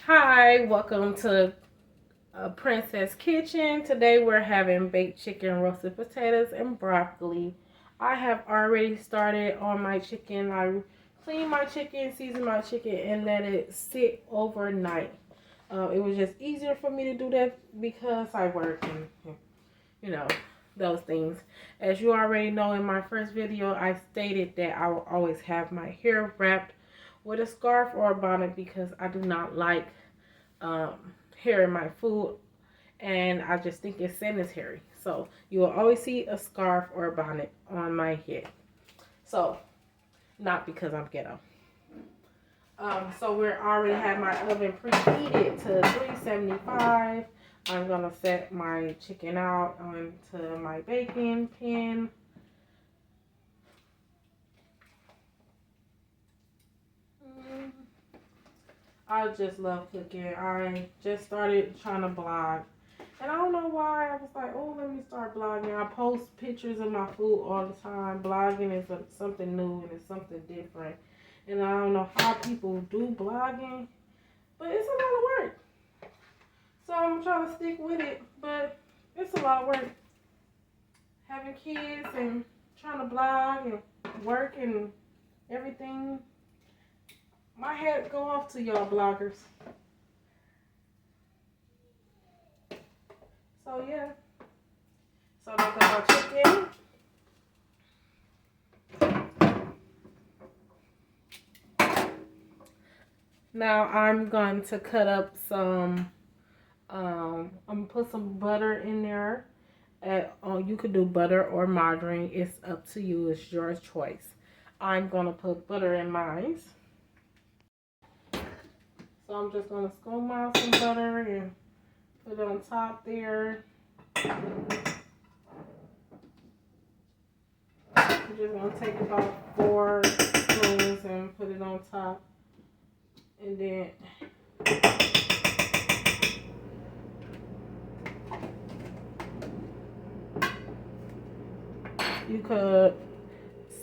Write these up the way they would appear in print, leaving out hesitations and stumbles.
Hi, welcome to Princess Kitchen. Today we're having baked chicken, roasted potatoes, and broccoli. I have already started on my chicken. I cleaned my chicken, seasoned my chicken, and let it sit overnight. It was just easier for me to do that because I work and you know those things. As you already know, in my first video, I stated that I will always have my hair wrapped with a scarf or a bonnet because I do not like hair in my food, and I just think it's sanitary. So you will always see a scarf or a bonnet on my head. So not because I'm ghetto. So we're already have my oven preheated to 375. I'm gonna set my chicken out onto my baking pan. I just love cooking. I just started trying to blog. And I don't know why. I was like, oh, let me start blogging. I post pictures of my food all the time. Blogging is something new and it's something different. And I don't know how people do blogging, but it's a lot of work. So I'm trying to stick with it, but it's a lot of work. Having kids and trying to blog and work and everything. My hat go off to y'all bloggers. So yeah. So that's our chicken. Now I'm going to cut up some, I'm going to put some butter in there. You could do butter or margarine. It's up to you. It's your choice. I'm going to put butter in mine. So I'm just going to scoop out some butter and put it on top there. I'm just going to take about 4 spoons and put it on top. And then you could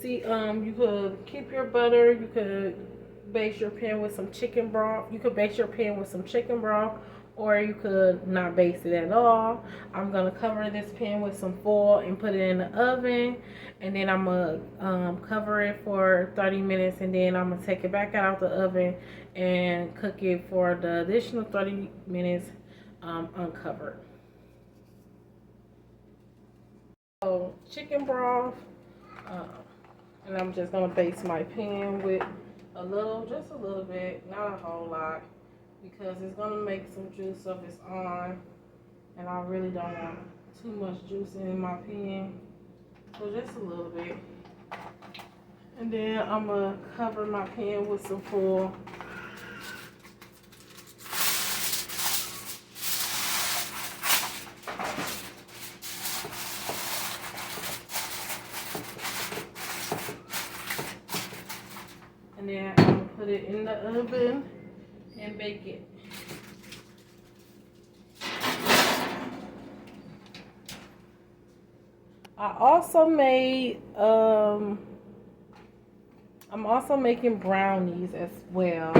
you could keep your butter. You could base your pan with some chicken broth. You could base your pan with some chicken broth, or you could not base it at all. I'm gonna cover this pan with some foil and put it in the oven, and then I'm gonna cover it for 30 minutes, and then I'm gonna take it back out of the oven and cook it for the additional 30 minutes uncovered. So chicken broth. Uh, And I'm just going to base my pan with just a little bit, not a whole lot, because it's going to make some juice of its own. And I really don't want too much juice in my pan. So just a little bit. And then I'm going to cover my pan with some foil. And then I'm going to put it in the oven and bake it. I also made, I'm also making brownies as well.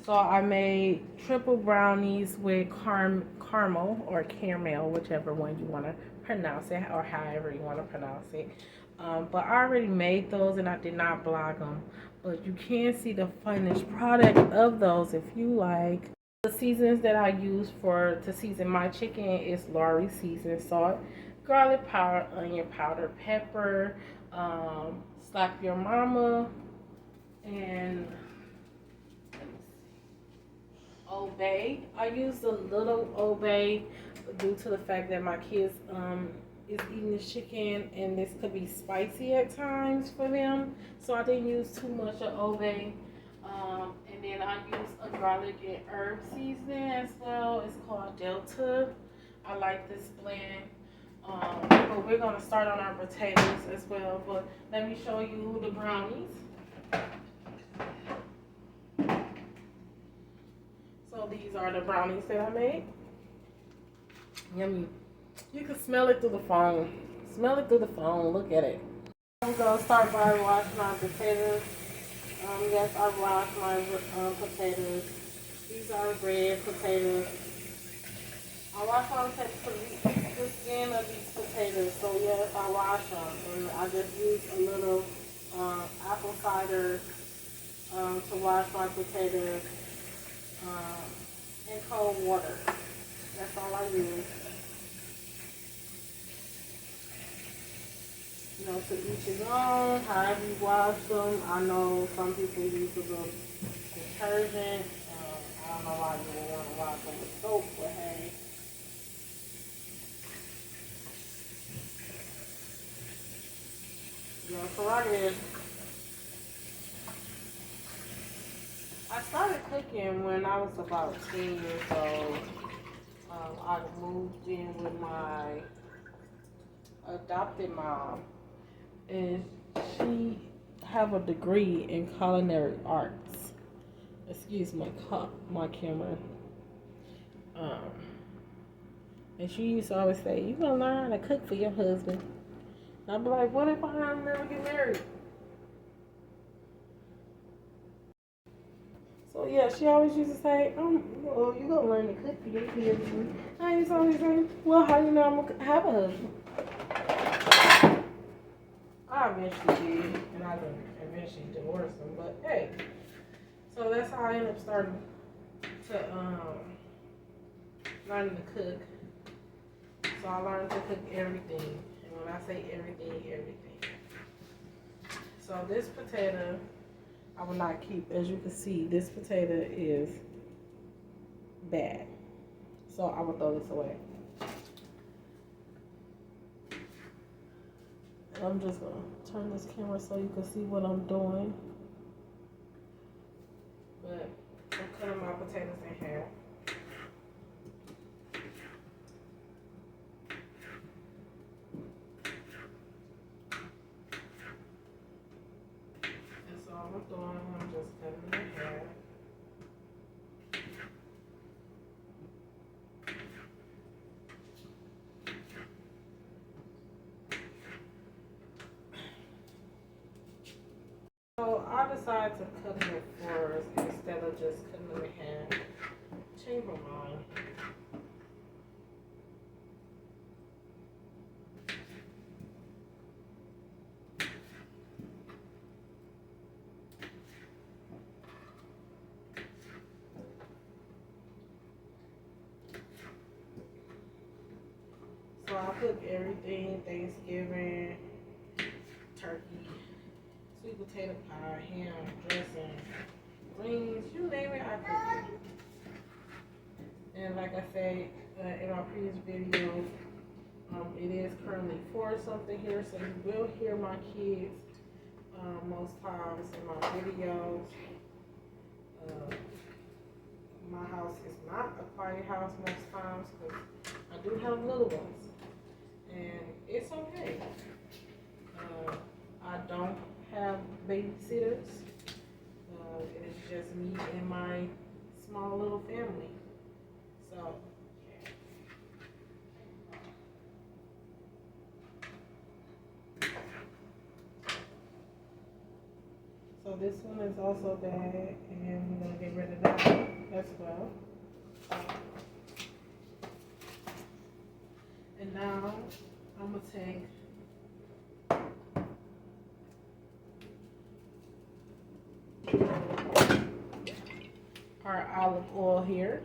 So I made triple brownies with caramel or caramel, whichever one you want to pronounce it, or however you want to pronounce it. But I already made those and I did not blog them. But you can see the finished product of those if you like. The seasons that I use to season my chicken is Lawry seasoning salt, garlic powder, onion powder, pepper, slap your mama, and Old Bay. I used a little Old Bay due to the fact that my kids is eating the chicken and this could be spicy at times for them. So I didn't use too much of Old Bay. And then I use a garlic and herb seasoning as well. It's called Delta. I like this blend. But we're going to start on our potatoes as well. But let me show you the brownies. So these are the brownies that I made. Yummy. You can smell it through the phone. Smell it through the phone. Look at it. I'm going to start by washing my potatoes. Yes, I washed my potatoes. These these are red potatoes. I wash all the skin of these potatoes. So yes, I wash them, and I just use a little apple cider to wash my potatoes in cold water. That's all I use. You know, to each his own, however you wash them. I know some people use a little detergent. I don't know why you would want to wash them with soap, but hey. You know, so I started cooking when I was about 10 years old. I moved in with my adopted mom, and she have a degree in culinary arts. Excuse my camera. And she used to always say, "You gonna learn how to cook for your husband." And I'd be like, "What if I never get married?" So yeah, she always used to say, well, you gonna learn to cook for your kids." And I used to always say, "Well, how do you know I'm gonna have a husband?" I eventually did, and I didn't eventually divorce him. But hey, so that's how I ended up starting to learning to cook. So I learned to cook everything, and when I say everything, everything. So this potato, I will not keep. As you can see, this potato is bad, so I will throw this away. And I'm just gonna turn this camera so you can see what I'm doing. But I'm cutting my potatoes in half. That's all I'm doing. I'm just cutting them in half. So I decided to cut them in fours instead of just cutting them in half. Change my mind. So I cook everything: Thanksgiving, turkey, sweet potato pie, ham, dressing, greens, you name it, I cook it. And like I said in my previous video, it is currently 4 something here, so you will hear my kids most times in my videos. My house is not a quiet house most times because I do have little ones, and it's okay. I don't have babysitters. It is just me and my small little family. So this one is also bad, and we're gonna get rid of that as well. And now I'm gonna take our olive oil here.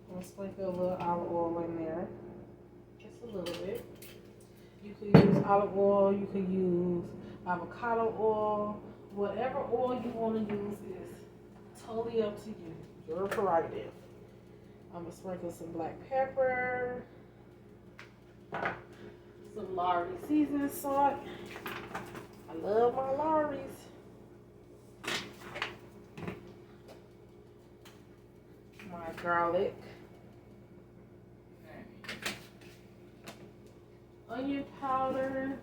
I'm gonna sprinkle a little olive oil in there, just a little bit. You could use olive oil, you could use avocado oil, whatever oil you want to use is totally up to you, your prerogative. I'm gonna sprinkle some black pepper, some Lawry's seasoning salt. I love my Lawry's. My garlic, onion powder,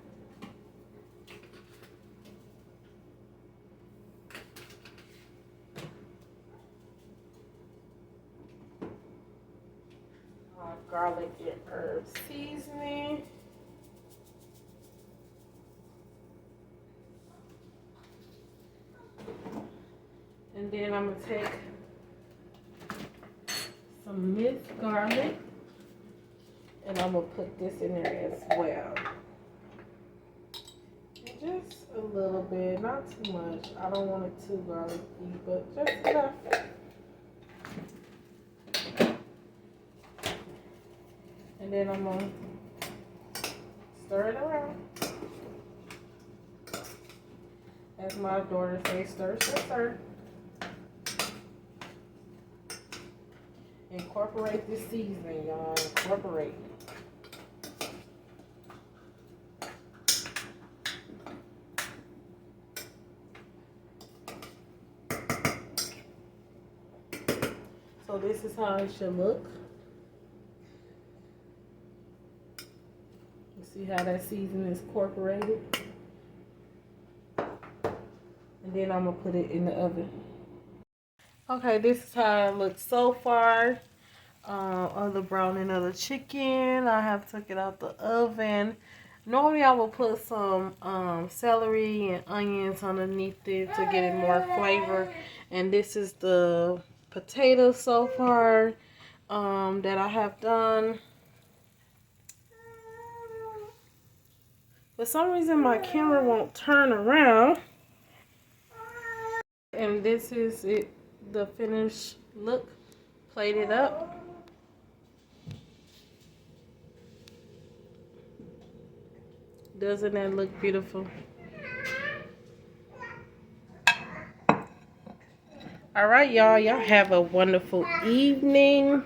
garlic and herb seasoning, and then I'm gonna take some minced garlic. And I'm going to put this in there as well. Just a little bit, not too much. I don't want it too garlicky, but just enough. And then I'm going to stir it around. As my daughter says, stir, stir, stir. Incorporate this seasoning, y'all. Incorporate. So this is how it should look. You see how that seasoning is incorporated? And then I'm going to put it in the oven. Okay, this is how it looks so far. Of the browning of the chicken. I have took it out the oven. Normally I will put some celery and onions underneath it to get it more flavor. And this is the potatoes so far that I have done. For some reason my camera won't turn around. And this is it, the finished look. Plated up. Doesn't that look beautiful? All right, y'all. Y'all have a wonderful evening.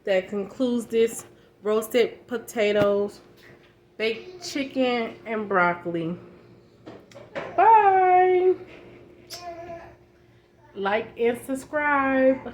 That concludes this roasted potatoes, baked chicken, and broccoli. Bye. Like and subscribe.